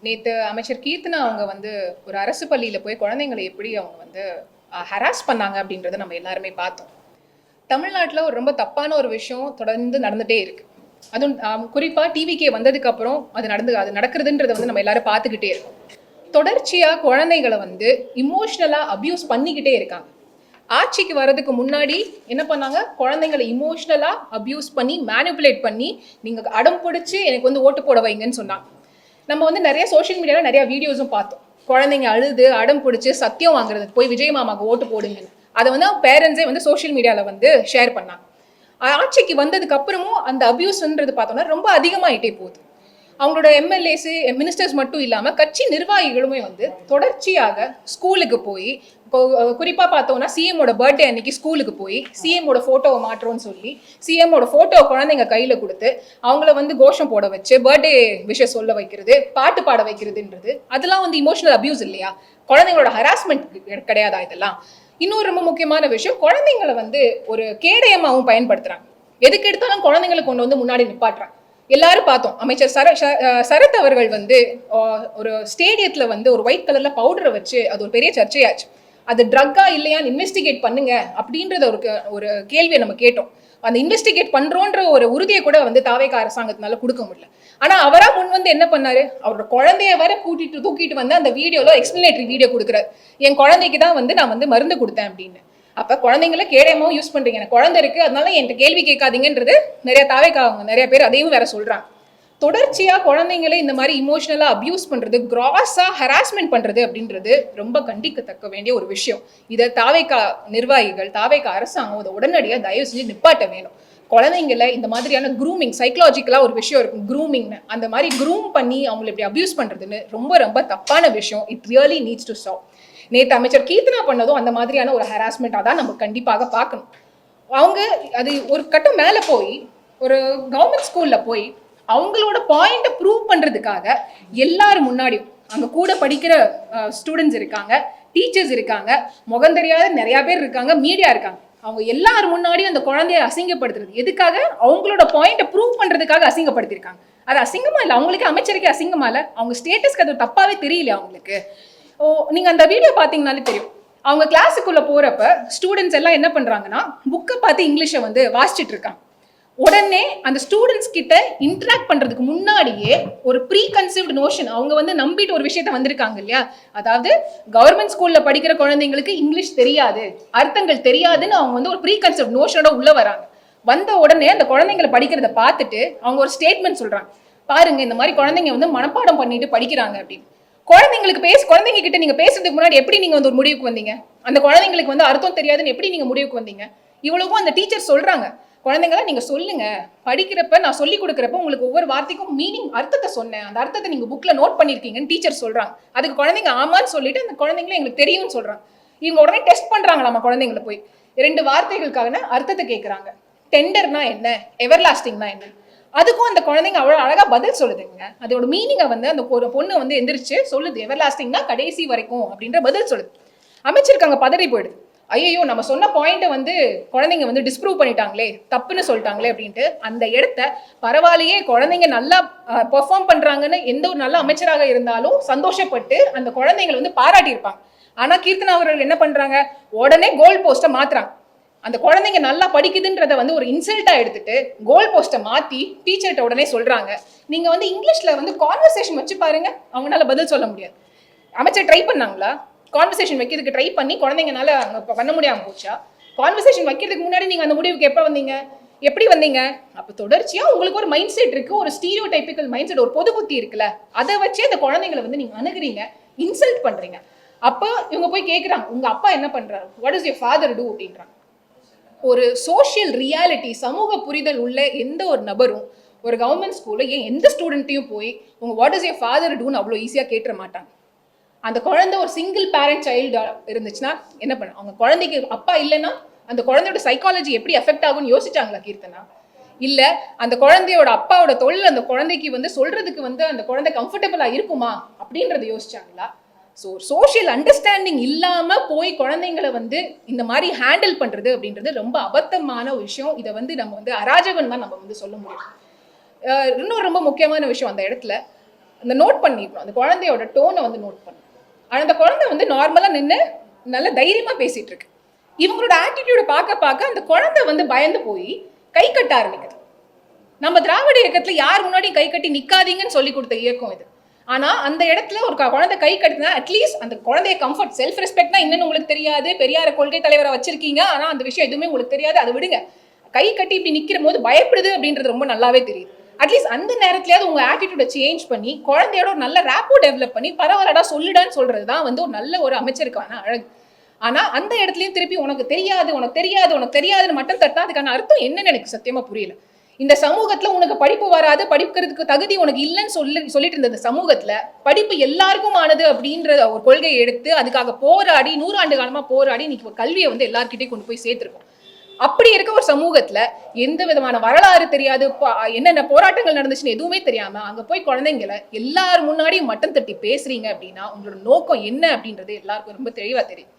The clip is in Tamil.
நேற்று அமைச்சர் கீர்த்தனா அவங்க வந்து ஒரு அரசு பள்ளியில் போய் குழந்தைங்களை எப்படி அவங்க வந்து ஹராஸ் பண்ணாங்க அப்படின்றத நம்ம எல்லாருமே பார்த்தோம். தமிழ்நாட்டில் ஒரு ரொம்ப தப்பான ஒரு விஷயம் தொடர்ந்து நடந்துகிட்டே இருக்கு. அதுவும் குறிப்பாக டிவிக்கே வந்ததுக்கு அப்புறம் அது நடக்கிறதுன்றதை வந்து நம்ம எல்லாரும் பார்த்துக்கிட்டே இருக்கோம். தொடர்ச்சியாக குழந்தைகளை வந்து இமோஷ்னலாக அப்யூஸ் பண்ணிக்கிட்டே இருக்காங்க. ஆட்சிக்கு வர்றதுக்கு முன்னாடி என்ன பண்ணாங்க, குழந்தைங்களை இமோஷ்னலாக அப்யூஸ் பண்ணி மேனிப்புலேட் பண்ணி நீங்கள் அடம் பிடிச்சி எனக்கு வந்து ஓட்டு போட வைங்கன்னு சொன்னாங்க. நம்ம வந்து நிறைய சோஷியல் மீடியாவில் நிறைய வீடியோஸும் பார்த்தோம். குழந்தைங்க அழுது அடம் பிடிச்சி சத்தியம் வாங்குறதுக்கு போய் விஜய் மாமாவுக்கு ஓட்டு போடுங்கன்னு அதை வந்து பேரண்ட்ஸே வந்து சோஷியல் மீடியாவில் வந்து ஷேர் பண்ணாங்க. ஆட்சிக்கு வந்ததுக்கு அப்புறமும் அந்த அபியூஸ்ன்றது பார்த்தோம்னா ரொம்ப அதிகமாகிட்டே போகுது. அவங்களோட எம்எல்ஏஸ் மினிஸ்டர்ஸ் மட்டும் இல்லாமல் கட்சி நிர்வாகிகளுமே வந்து தொடர்ச்சியாக ஸ்கூலுக்கு போய், குறிப்பாக பார்த்தோம்னா சிஎம்மோட பர்த்டே அன்னைக்கு ஸ்கூலுக்கு போய் சிஎம்மோட ஃபோட்டோவை மாற்றோன்னு சொல்லி சிஎம்மோட ஃபோட்டோ குழந்தைங்க கையில் கொடுத்து அவங்கள வந்து கோஷம் போட வச்சு பர்த்டே விஷயம் சொல்ல வைக்கிறது, பாட்டு பாட வைக்கிறதுன்றது அதெல்லாம் வந்து இமோஷனல் அபியூஸ் இல்லையா? குழந்தைங்களோட ஹராஸ்மெண்ட் கிடையாதா இதெல்லாம்? இன்னொரு ரொம்ப முக்கியமான விஷயம், குழந்தைங்களை வந்து ஒரு கேடயமாகவும் பயன்படுத்துறாங்க. எதுக்கு எடுத்தாலும் குழந்தைங்களை கொண்டு வந்து முன்னாடி நிப்பாட்டுறாங்க. எல்லாரும் பார்த்தோம், அமைச்சர் சரத் அவர்கள் வந்து ஒரு ஸ்டேடியத்தில் வந்து ஒரு ஒயிட் கலரில் பவுடரை வச்சு அது ஒரு பெரிய சர்ச்சையாச்சு. அது ட்ரக்கா இல்லையான்னு இன்வெஸ்டிகேட் பண்ணுங்க அப்படின்றத ஒரு கேள்வியை நம்ம கேட்டோம். அந்த இன்வெஸ்டிகேட் பண்றோன்ற ஒரு உறுதியை கூட வந்து தாவேகா அரசாங்கத்தினால கொடுக்க முடியல. ஆனா அவரா முன் வந்து என்ன பண்ணாரு, அவரோட குழந்தைய வர தூக்கிட்டு வந்து அந்த வீடியோல எக்ஸ்பிளனேட்டரி வீடியோ கொடுக்குறாரு. என் குழந்தைக்கு தான் வந்து நான் வந்து மருந்து கொடுத்தேன் அப்படின்னு. அப்ப குழந்தைங்களை கேடயமாவும் யூஸ் பண்றீங்க, எனக்கு குழந்தை இருக்கு அதனால என்கிட்ட கேள்வி கேட்காதீங்கன்றது நிறைய தாவேகா நிறைய பேர் அதையும் வேற சொல்றாங்க. தொடர்ச்சியாக குழந்தைங்களை இந்த மாதிரி இமோஷனலாக அப்யூஸ் பண்ணுறது, கிராஸாக ஹராஸ்மெண்ட் பண்ணுறது அப்படின்றது ரொம்ப கண்டிக்கத்தக்க வேண்டிய ஒரு விஷயம். இதை தாவேகா நிர்வாகிகள், தாவேகா அரசாங்கம் அதை உடனடியாக தயவு செஞ்சு நிப்பாட்ட வேணும். குழந்தைங்களை இந்த மாதிரியான க்ரூமிங், சைக்கலாஜிக்கலாக ஒரு விஷயம் இருக்கும் க்ரூமிங்னு, அந்த மாதிரி க்ரூம் பண்ணி அவங்களை இப்படி அப்யூஸ் பண்ணுறதுன்னு ரொம்ப ரொம்ப தப்பான விஷயம். It really needs to stop. நேற்று அமைச்சர் கீர்த்தனா பண்ணதும் அந்த மாதிரியான ஒரு ஹராஸ்மெண்ட்டாக தான் நம்ம கண்டிப்பாக பார்க்கணும். அவங்க அது ஒரு கட்டம் மேலே போய் ஒரு கவர்மெண்ட் ஸ்கூலில் போய் அவங்களோட பாயிண்ட்டை ப்ரூவ் பண்ணுறதுக்காக எல்லாரும் முன்னாடியும் அங்கே கூட படிக்கிற ஸ்டூடெண்ட்ஸ் இருக்காங்க, டீச்சர்ஸ் இருக்காங்க, முகம் தெரியாத நிறையா பேர் இருக்காங்க, மீடியா இருக்காங்க, அவங்க எல்லாரும் முன்னாடியும் அந்த குழந்தைய அசிங்கப்படுத்துறது எதுக்காக? அவங்களோட பாயிண்ட்டை ப்ரூவ் பண்ணுறதுக்காக அசிங்கப்படுத்திருக்காங்க. அது அசிங்கமா இல்லை, அவங்களுக்கு அமைச்சருக்கே அசிங்கமா இல்லை? அவங்க ஸ்டேட்டஸ்க்கு அது தப்பாகவே தெரியல அவங்களுக்கு. நீங்கள் அந்த வீடியோ பார்த்தீங்கன்னாலே தெரியும். அவங்க கிளாஸுக்குள்ளே போகிறப்ப ஸ்டூடெண்ட்ஸ் எல்லாம் என்ன பண்ணுறாங்கன்னா புக்கை பார்த்து இங்கிலீஷை வந்து வாசிச்சுட்டு இருக்காங்க. உடனே அந்த ஸ்டூடெண்ட்ஸ் கிட்ட இன்டராக்ட் பண்றதுக்கு முன்னாடியே ஒரு ப்ரீ கன்சீவ்டு நோஷன், அவங்க வந்து நம்பிட்டு ஒரு விஷயத்த வந்திருக்காங்க இல்லையா? அதாவது கவர்மெண்ட் ஸ்கூல்ல படிக்கிற குழந்தைங்களுக்கு இங்கிலீஷ் தெரியாது, அர்த்தங்கள் தெரியாதுன்னு அவங்க வந்து ஒரு ப்ரீ கன்சீவ்டு நோஷனோட உள்ள வராங்க. வந்த உடனே அந்த குழந்தைங்களை படிக்கிறத பார்த்துட்டு அவங்க ஒரு ஸ்டேட்மெண்ட் சொல்றாங்க, பாருங்க இந்த மாதிரி குழந்தைங்க வந்து மனப்பாடம் பண்ணிட்டு படிக்கிறாங்க அப்படின்னு. குழந்தைங்க கிட்ட நீங்க பேசுறதுக்கு முன்னாடி எப்படி நீங்க வந்து ஒரு முடிவுக்கு வந்தீங்க? அந்த குழந்தைங்களுக்கு வந்து அர்த்தம் தெரியாதுன்னு எப்படி நீங்க முடிவுக்கு வந்தீங்க? இவ்வளவும் அந்த டீச்சர் சொல்றாங்க, குழந்தைங்கள நீங்க சொல்லுங்க, படிக்கிறப்ப நான் சொல்லி கொடுக்குறப்ப உங்களுக்கு ஒவ்வொரு வார்த்தைக்கும் மீனிங், அர்த்தத்தை சொன்னேன், அந்த அர்த்தத்தை நீங்க புக்ல நோட் பண்ணிருக்கீங்கன்னு டீச்சர் சொல்றாங்க. அதுக்கு குழந்தைங்க ஆமான்னு சொல்லிட்டு அந்த குழந்தைங்களும் எங்களுக்கு தெரியும்னு சொல்றாங்க. இவங்க உடனே டெஸ்ட் பண்றாங்களாமா குழந்தைங்களை போய் 2 வார்த்தைகளுக்கான அர்த்தத்தை கேட்கறாங்க. டெண்டர்னா என்ன, எவர்லாஸ்டிங்னா என்ன, அதுக்கும் அந்த குழந்தைங்க அவ்வளோ அழகா பதில் சொல்லுதுங்க. அதோட மீனிங்கை வந்து அந்த ஒரு பொண்ணு வந்து எந்திரிச்சு சொல்லுது, எவர்லாஸ்டிங்னா கடைசி வரைக்கும் அப்படின்ற பதில் சொல்லுது. அமைச்சருக்கு அங்கே பதறி போயிடுது. ஐயோ நம்ம சொன்ன பாயிண்ட்டை வந்து குழந்தைங்க வந்து டிஸ்ப்ரூவ் பண்ணிட்டாங்களே, தப்புன்னு சொல்லிட்டாங்களே அப்படின்ட்டு அந்த இடத்த பரவாயில்லையே குழந்தைங்க நல்லா பெர்ஃபார்ம் பண்றாங்கன்னு எந்த ஒரு நல்ல அமைச்சராக இருந்தாலும் சந்தோஷப்பட்டு அந்த குழந்தைங்களை வந்து பாராட்டியிருப்பாங்க. ஆனா கீர்த்தனா அவர்கள் என்ன பண்றாங்க, உடனே கோல் போஸ்ட்டை மாத்துறாங்க. அந்த குழந்தைங்க நல்லா படிக்குதுன்றத வந்து ஒரு இன்சல்ட்டா எடுத்துட்டு கோல் போஸ்ட்டை மாத்தி டீச்சர்கிட்ட உடனே சொல்றாங்க, நீங்க வந்து இங்கிலீஷ்ல வந்து கான்வர்சேஷன் வச்சு பாருங்க, அவங்களால பதில் சொல்ல முடியாது. அமைச்சர் ட்ரை பண்ணாங்களா? கான்வர்சேஷன் வைக்கிறதுக்கு ட்ரை பண்ணி குழந்தைங்கனால பண்ண முடியாம போச்சா? கான்வர்சேஷன் வைக்கிறதுக்கு முன்னாடி நீங்க அந்த முடிவுக்கு எப்போ வந்தீங்க, எப்படி வந்தீங்க? அப்போ தொடர்ச்சியா உங்களுக்கு ஒரு மைண்ட் செட் இருக்கு, ஒரு ஸ்டீரியோ டைப்பிக்கல் மைண்ட் செட், ஒரு பொது புத்தி இருக்குல்ல, அதை வச்சே அந்த குழந்தைங்களை வந்து நீங்க அணுகுறீங்க, இன்சல்ட் பண்றீங்க. அப்போ இவங்க போய் கேட்குறாங்க, உங்க அப்பா என்ன பண்றாரு, what is your father do அப்படின்றாங்க. ஒரு சோஷியல் ரியாலிட்டி, சமூக புரிதல் உள்ள எந்த ஒரு நபரும் ஒரு கவர்மெண்ட் ஸ்கூலில் ஏன் எந்த ஸ்டூடெண்ட்டையும் போய் உங்க வாட் இஸ் யுவர் ஃபாதர் டூன்னு அவ்வளோ ஈஸியாக கேட்டுற மாட்டாங்க. அந்த குழந்தை ஒரு சிங்கிள் பேரண்ட் சைல்டு இருந்துச்சுன்னா என்ன பண்ண, அவங்க குழந்தைக்கு அப்பா இல்லைன்னா அந்த குழந்தையோட சைக்காலஜி எப்படி எஃபெக்ட் ஆகும்னு யோசிச்சாங்களா கீர்த்தனா? இல்லை அந்த குழந்தையோட அப்பாவோட தொழில் அந்த குழந்தைக்கு வந்து சொல்றதுக்கு வந்து அந்த குழந்தை கம்ஃபர்டபுளா இருக்குமா அப்படின்றத யோசிச்சாங்களா? ஸோ சோஷியல் அண்டர்ஸ்டாண்டிங் இல்லாமல் போய் குழந்தைங்களை வந்து இந்த மாதிரி ஹேண்டில் பண்ணுறது அப்படின்றது ரொம்ப அபத்தமான விஷயம். இதை வந்து நம்ம வந்து அராஜகம் தான் நம்ம வந்து சொல்ல முடியும். இன்னும் ரொம்ப முக்கியமான விஷயம், அந்த இடத்துல அந்த நோட் பண்ணிக்கணும், அந்த குழந்தையோட டோனை வந்து நோட் பண்ணணும். அந்த குழந்தை வந்து நார்மலா நின்று நல்ல தைரியமா பேசிட்டு இருக்கு. இவங்களோட ஆட்டிடியூட பார்க்க பார்க்க அந்த குழந்தை வந்து பயந்து போய் கை கட்ட ஆரம்பிக்குது. நம்ம திராவிட இயக்கத்துல யார் முன்னாடியும் கை கட்டி நிக்காதீங்கன்னு சொல்லி கொடுத்த இயக்கம் இது. ஆனா அந்த இடத்துல ஒரு குழந்தை கை கட்டுனா அட்லீஸ்ட் அந்த குழந்தைய கம்ஃபர்ட், செல்ஃப் ரெஸ்பெக்ட்னா என்னன்னு உங்களுக்கு தெரியாது, பெரியார கொள்கை தலைவரை வச்சிருக்கீங்க, ஆனா அந்த விஷயம் எதுவுமே உங்களுக்கு தெரியாது, அதை விடுங்க. கை கட்டி இப்படி நிக்கிற போது பயப்படுது அப்படின்றது ரொம்ப நல்லாவே தெரியுது. அட்லீஸ்ட் அந்த நேரத்துலயாவது உங்க ஆட்டிடியூட சேஞ்ச் பண்ணி குழந்தையோட ஒரு நல்ல ரேப்போ டெவலப் பண்ணி பரவாயில்லடா சொல்லுடான்னு சொல்றதுதான் வந்து ஒரு நல்ல ஒரு அமைச்சருக்கான அழகு. ஆனா அந்த இடத்துலயும் திருப்பி உனக்கு தெரியாது உனக்கு தெரியாது உனக்கு தெரியாதுன்னு மட்டும் தட்டா அதுக்கான அர்த்தம் என்னன்னு எனக்கு சத்தியமா புரியல. இந்த சமூகத்துல உனக்கு படிப்பு வராது, படிக்கிறதுக்கு தகுதி உனக்கு இல்லைன்னு சொல்லிட்டு இருந்த சமூகத்துல படிப்பு எல்லாருக்கும் ஆனது அப்படின்ற ஒரு கொள்கையை எடுத்து அதுக்காக போராடி 100 ஆண்டு காலமா போராடி இன்னைக்கு கல்வியை வந்து எல்லார்கிட்டையும் கொண்டு போய் சேர்த்திருக்கோம். அப்படி இருக்க ஒரு சமூகத்துல எந்த விதமான வரலாறு தெரியாது, என்னென்ன போராட்டங்கள் நடந்துச்சுன்னு எதுவுமே தெரியாம அங்க போய் குழந்தைங்களை எல்லாரும் முன்னாடியும் மட்டம் தட்டி பேசுறீங்க அப்படின்னா உங்களோட நோக்கம் என்ன அப்படின்றது எல்லாருக்கும் ரொம்ப தெளிவா தெரியும்.